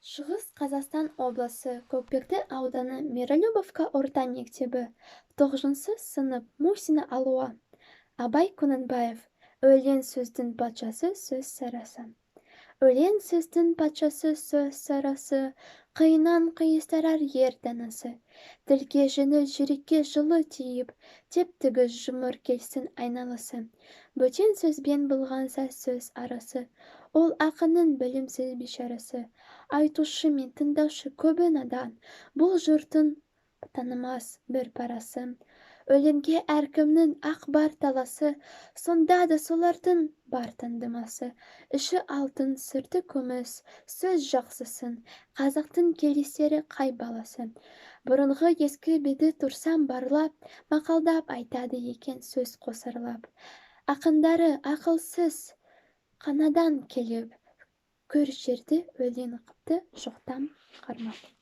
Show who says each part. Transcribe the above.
Speaker 1: Шығыс Қазақстан облысы Көкпекті ауданы Миролюбовка орта мектебі 9 сынып Мусина Алуа. Абай Кунанбаев. Өлең сөздің патшасы сөз сарасы. Өлең сөздің патшасы сөз сарасы, қиыннан қиыстырар ер данасы. Тілге жеңіл, жүрекке жылы тиіп, теп-тегіс жұмыр келсін айналасы. Бөтен сөзбен болғанса сөз арасы, ол ақынның білімсіз бишарасы. Айтушы мен тыңдаушы көбі надан, бұл жұрттың танымас бір парасы. Өлеңге әркімнің ақ бар таласы, сонда да солардың бар таңдамасы. Іші алтын, сырты күміс, сөз жақсысын, қазақтың келестері қай баласы. Бұрынғы ескі беді тұрсам барлап, мақалдап айтады екен сөз қосарлап. Ақындары ақылсыз қанадан келіп, көр жерді өлең қыпты жоқтан қармап.